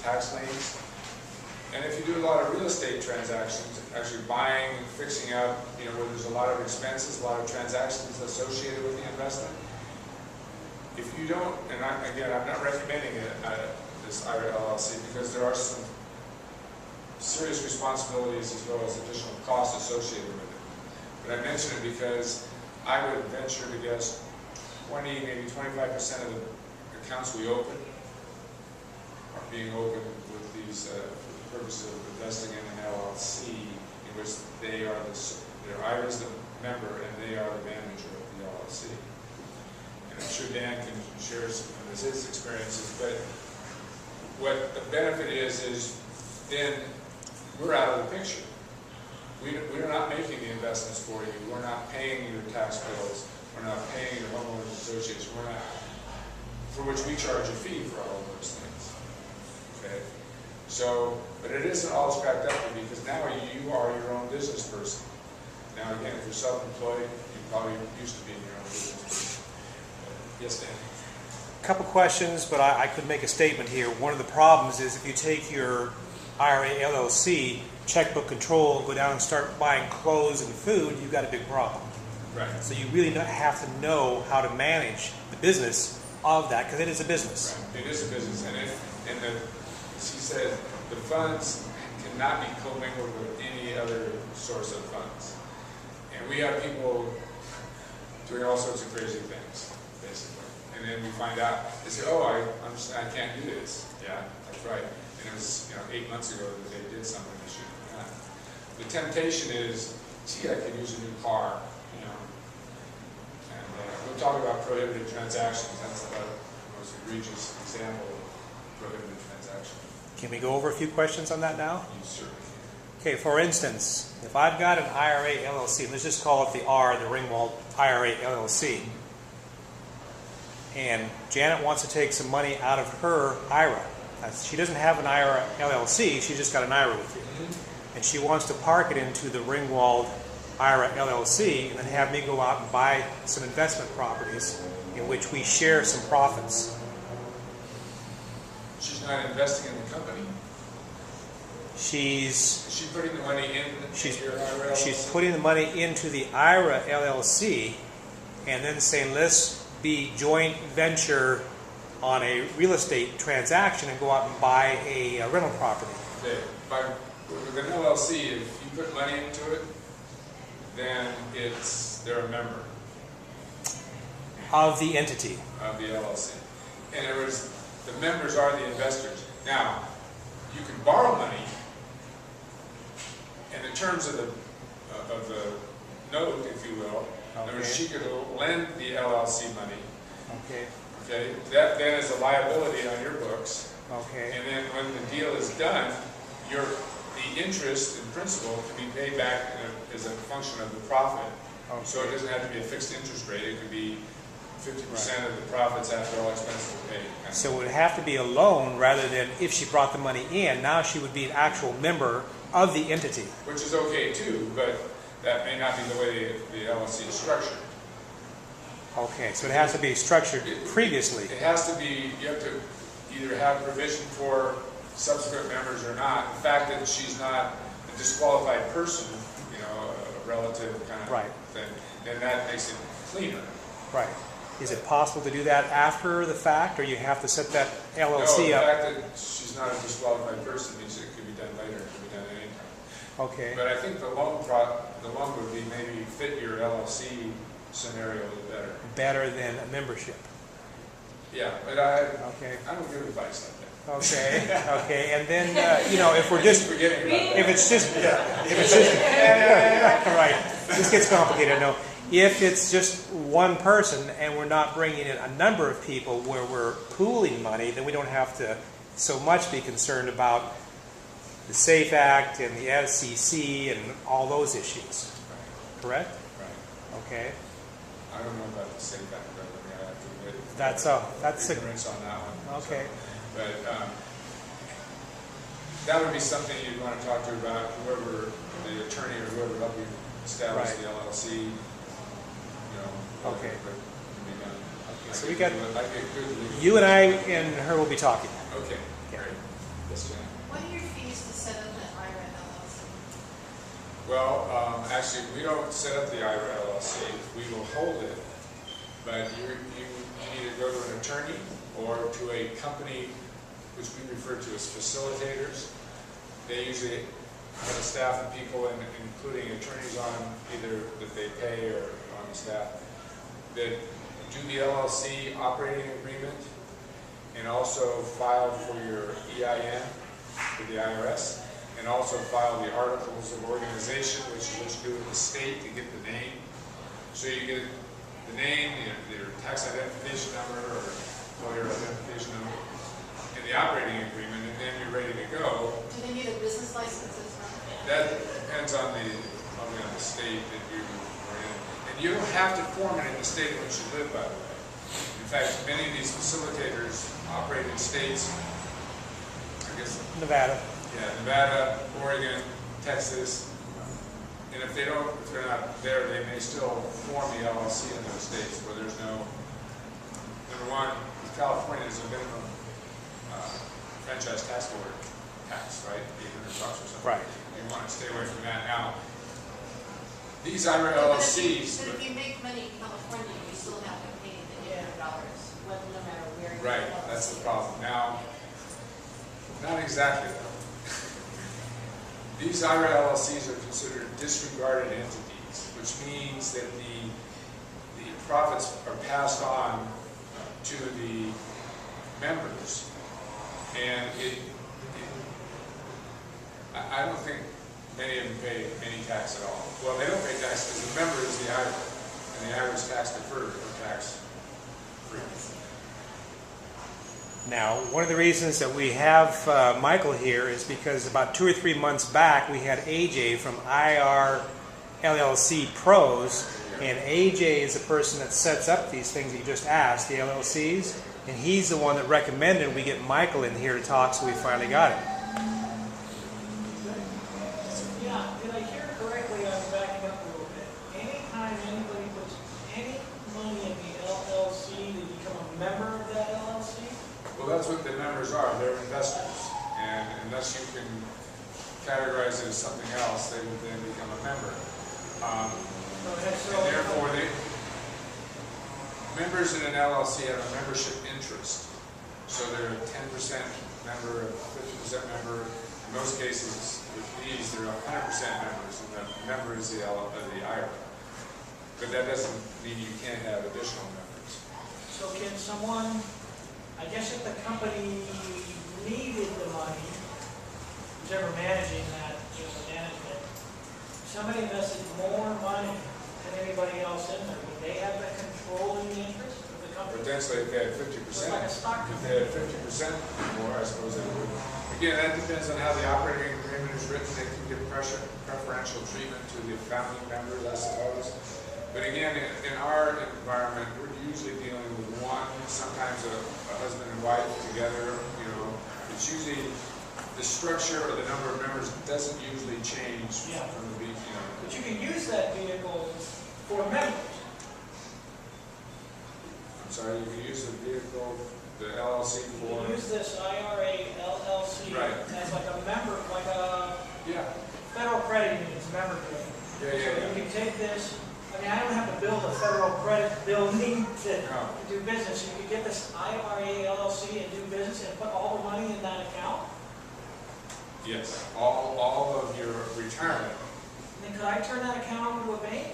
tax liens. And if you do a lot of real estate transactions, actually buying, fixing up, where there's a lot of expenses, a lot of transactions associated with the investment, if you don't, and again, I'm not recommending this IRA LLC because there are some serious responsibilities as well as additional costs associated with it. But I mention it because I would venture to guess 20, maybe 25% of the accounts we open are being opened with these for the purpose of investing in an LLC in which they're IRA's the member and they are the manager of the LLC. And I'm sure Dan can share some of his experiences, but what the benefit is then we're out of the picture. We're not making the investments for you. We're not paying your tax bills. We're not paying your homeowners association. We're not, for which we charge a fee for all of those things. Okay? So, but it isn't all scrapped up because now you are your own business person. Now again, if you're self-employed, you probably used to be your own business person. Yes, Dan? A couple questions, but I could make a statement here. One of the problems is if you take your IRA LLC, checkbook control, go down and start buying clothes and food, you've got a big problem. Right. So you really have to know how to manage the business of that because it is a business. Right. It is a business, she said the funds cannot be commingled with any other source of funds. And we have people doing all sorts of crazy things, basically. And then we find out, they say, oh, I can't do this. Yeah, that's right. And it was 8 months ago that they did something they shouldn't have done. The temptation is, gee, I could use a new car, And we'll talk about prohibited transactions. That's the most egregious example of prohibited transaction. Can we go over a few questions on that now? You certainly can. Okay, for instance, if I've got an IRA LLC, let's just call it the Ringwald IRA LLC, and Janet wants to take some money out of her IRA. She doesn't have an IRA LLC, she just got an IRA with you. Mm-hmm. And she wants to park it into the Ringwald IRA LLC and then have me go out and buy some investment properties in which we share some profits. She's not investing in the company? Is she putting the money into your IRA LLC? She's putting the money into the IRA LLC and then saying, let's be joint venture on a real estate transaction and go out and buy a rental property. Okay. With an LLC, if you put money into it, then they're a member of the entity of the LLC. In other words, the members are the investors. Now, you can borrow money, and in terms of the note, if you will, in other words, she could lend the LLC money. Okay. Okay. That then is a liability on your books. Okay. And then when the deal is done, the interest and principal can be paid back as a function of the profit. Okay. So it doesn't have to be a fixed interest rate. It could be 50% of the profits after all expenses are paid. So it would have to be a loan rather than if she brought the money in. Now she would be an actual member of the entity. Which is okay too, but that may not be the way the LLC is structured. Okay, so it has to be structured previously. It has to be, you have to either have provision for subsequent members or not. The fact that she's not a disqualified person, a relative kind of thing, then that makes it cleaner. Right. Is it possible to do that after the fact, or you have to set that LLC up? No, the fact that she's not a disqualified person means it could be done later. It could be done at any time. Okay. But I think the loan would be maybe fit your LLC scenario a little better. Better than a membership. Yeah, but I don't give advice like that. Okay, okay, and then if we're just if it's just right, this gets complicated. No, if it's just one person and we're not bringing in a number of people where we're pooling money, then we don't have to so much be concerned about the SAFE Act and the SEC and all those issues. Correct? Right. Okay. I don't know about the SAFE Act, but I have to admit that's a ignorance on that one. Okay. So. But that would be something you'd want to talk to about whoever, the attorney or whoever helped you establish the LLC. Okay. Can be done. Okay. So we got you and I and her will be talking. Okay. Great. Yes, Jan? What are your fees to set up an IRA LLC? Well, actually, we don't set up the IRA LLC. We will hold it, but you either go to an attorney or to a company which we refer to as facilitators. They usually have a staff of people, including attorneys on either that they pay or on the staff, that do the LLC operating agreement and also file for your EIN with the IRS, and also file the articles of organization, which is what you do with the state to get the name. So you get the name, your tax identification number or employer identification number, and the operating agreement, and then you're ready to go. Do they need a business license as well? That depends on the state that you are in. And you don't have to form it in the state in which you live, by the way. In fact, many of these facilitators operate in states, I guess, Nevada. yeah, Nevada, Oregon, Texas, and if they're not there, they may still form the LLC in those states where there's no, number one, California is a minimum franchise tax board tax, right? $800 or something. Right. You want to stay away from that. Now, these IRA But LLCs, if you make money in California, you still have to pay the $800, no matter where you right, are. that's the problem. Now, not exactly. These IRA LLCs are considered disregarded entities, which means that the profits are passed on to the members, and I don't think many of them pay any tax at all. Well, they don't pay tax because the member is the IRA, and the IRA is tax deferred or tax free. Now, one of the reasons that we have Michael here is because about 2 or 3 months back, we had AJ from IR LLC Pros, and AJ is the person that sets up these things that you just asked, the LLCs, and he's the one that recommended we get Michael in here to talk, so we finally got him. Yeah, did I hear correctly? I'm backing up a little bit. Anytime anybody puts any money in the LLC, they become a member of that LLC? Well, that's what the members are. They're investors. And unless you can categorize it as something else, they will then become a member. And therefore, members in an LLC have a membership interest. So they're a 10% member, a 50% member. In most cases, with these, they're 100% members, and the member is the IRA. But that doesn't mean you can't have additional members. So can someone, I guess if the company needed the money, who's ever managing that, management, somebody invested more money than anybody else in there, would they have the controlling interest of the company? Potentially, if they had 50%, It's like a stock if they had 50% more, I suppose they would. Again, that depends on how the operating agreement is written. They can give preferential treatment to the family members, I suppose. But again, in our environment, we're usually dealing with one, sometimes a husband and wife together. It's usually the structure or the number of members doesn't usually change from the beginning. But you can use that vehicle for members. I'm sorry, you can use the vehicle, the LLC You for. can use this IRA LLC Right. as like a member, like a Yeah. federal credit union's member thing. Yeah, So you can take this, I mean, I don't have to build a federal credit building to do business. You could get this IRA LLC and do business and put all the money in that account. Yes. All of your retirement. And then could I turn that account over to a bank?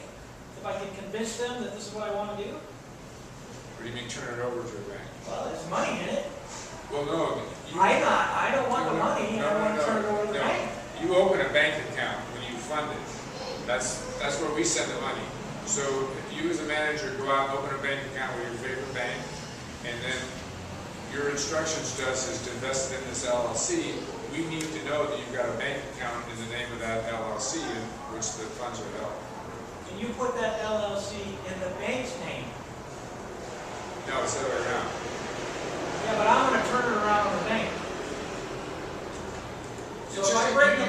If I can convince them that this is what I want to do? What do you mean turn it over to a bank? Well, there's money in it. Well, no. I don't want the money, I want to turn it over to the bank. You open a bank account when you fund it. That's where we send the money. So if you as a manager go out and open a bank account with your favorite bank, and then your instructions to us is to invest it in this LLC, we need to know that you've got a bank account in the name of that LLC in which the funds are held. Can you put that LLC in the bank's name? No, it's the other way around. Yeah, but I'm going to turn it around on the bank. So It's if I just- bring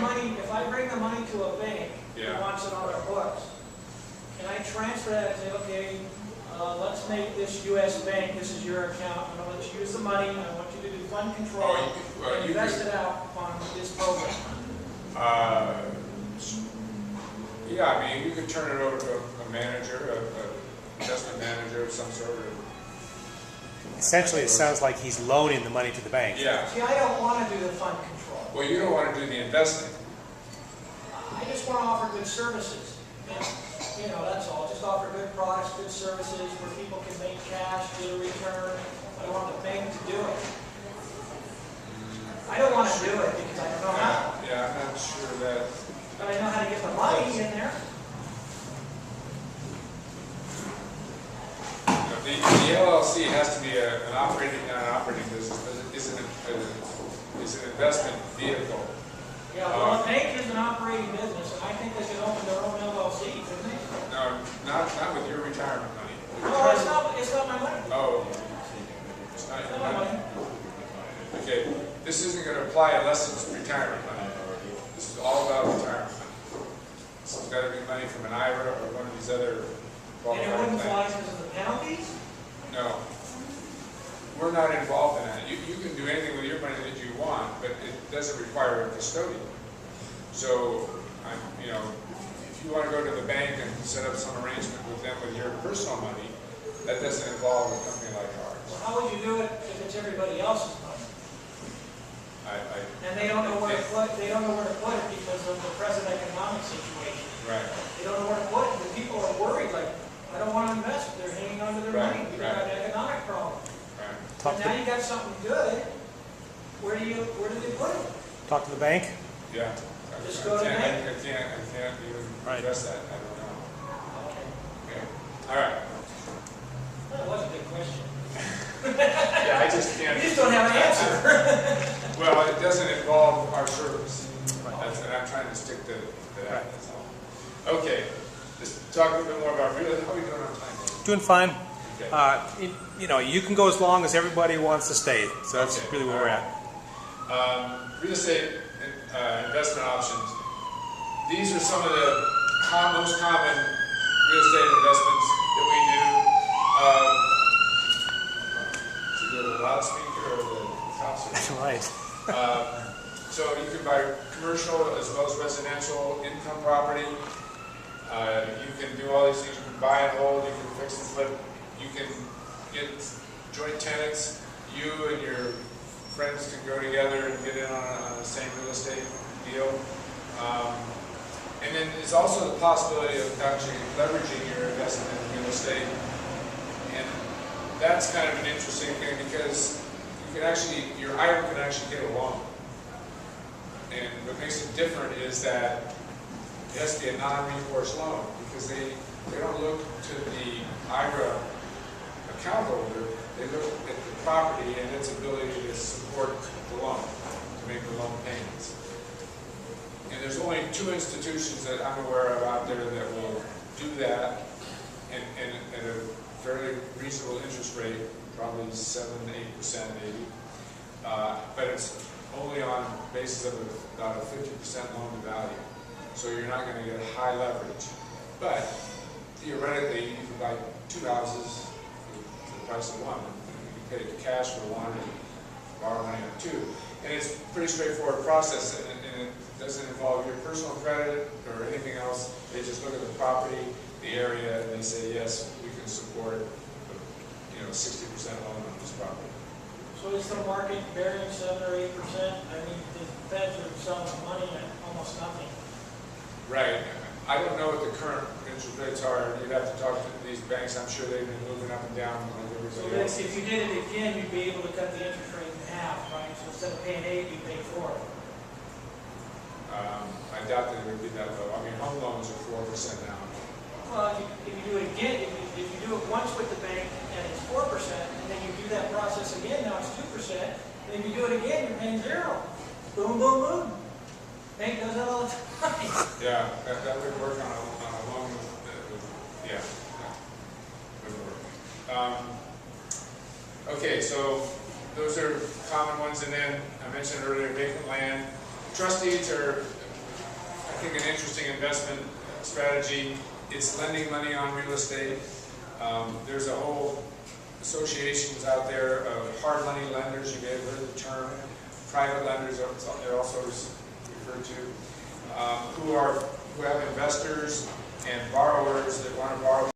the money to a bank Yeah. who wants it on their books, can I transfer that and say, okay, let's make this U.S. bank, this is your account, I'm going to let you use the money, I want you to do fund control, You invest could, it out. yeah, I mean, you could turn it over to a manager, a investment manager of some sort. Essentially, it sounds like he's loaning the money to the bank. Yeah. See, I don't want to do the fund control. Well, you don't want to do the investing. I just want to offer good services. You know, that's all. Just offer good products, good services where people can make cash, get a return. I don't want the bank to do it. I don't want to do it because I don't know how. Yeah, I'm not sure that. But I know how to get the money in there. The LLC has to be an operating, not an operating business, but it is an investment vehicle. Yeah, well, a bank is an operating business, and I think they should open their own LLC, couldn't they? No, not with your retirement money. No, it's not my money. Oh, it's not It's your not my money. money. Okay, this isn't going to apply unless it's retirement money. This is all about retirement money. So it's got to be money from an IRA or one of these other And it wouldn't qualified fly plans. because of the penalties? No. We're not involved in that. You can do anything with your money that you want, but it doesn't require a custodian. So, you know, if you want to go to the bank and set up some arrangement with them with your personal money, that doesn't involve a company like ours. Well, how would you do it if it's everybody else's money? And they don't know where to put, they don't know where to put it because of the present economic situation. Right. They don't know where to put it. The people are worried, like, I don't want to invest. They're hanging on to their Right, money. We've got right. an economic problem. Right. Talk But now to, you got something good. Where do they put it? talk to the bank. Yeah. Just go to the bank. I can't even Right. address that. I don't know. Okay. Okay. All right. That was a good question. Yeah, I just can't. You just don't have an answer. Well, it doesn't involve our service. That's, and I'm trying to stick to that. Right. That's all. Okay. Just talk a little bit more about how are we doing on time? Doing fine. Okay. You know, you can go as long as everybody wants to stay. So that's Okay. really where we're at. Real estate investment options. These are some of the most common real estate investments that we do. Is it the loudspeaker or the top speaker? Right. So you can buy commercial as well as residential income property. You can do all these things. You can buy and hold. You can fix and flip. You can get joint tenants. You and your friends can go together and get in on the same real estate deal. And then there's also the possibility of actually leveraging your investment in real estate. And that's kind of an interesting thing because you can actually, your IRA can actually get a loan. And what makes it different is that it has to be a non-recourse loan because they don't look to the IRA account holder, they look at the property and its ability to support the loan, to make the loan payments. And there's only 2 institutions that I'm aware of out there that will do that and at a fairly reasonable interest rate, probably 7 to 8% maybe. But it's only on the basis of about a 50% loan to value. So you're not going to get high leverage. But theoretically, you can buy 2 houses for the price of one. You can pay cash for one and borrow money on 2. And it's a pretty straightforward process, and it doesn't involve your personal credit or anything else. They just look at the property, the area, and they say, yes, we can support 60% loan on this property. So is the market bearing 7 or 8%? I mean, the feds are selling money at almost nothing. Right. I don't know what the current interest rates are. You'd have to talk to these banks. I'm sure they've been moving up and down like So everybody else. if you did it again, you'd be able to cut the interest rate in half, right? So instead of paying 8, you pay 4. I doubt that it would be that low. I mean, home loans are 4% now. Well, if you do it again, if you do it once with the bank and it's 4%, and then you do that process again, now it's 2%, and if you do it again, you're paying 0. Boom, boom, boom. Bank does that all the time. Yeah, that would work on a loan yeah, that would work. Okay, so those are common ones, and then I mentioned earlier vacant land. Trust deeds are, I think, an interesting investment strategy. It's lending money on real estate. There's a whole associations out there of hard money lenders. You may have heard the term. Private lenders are also referred to, who are who have investors and borrowers that want to borrow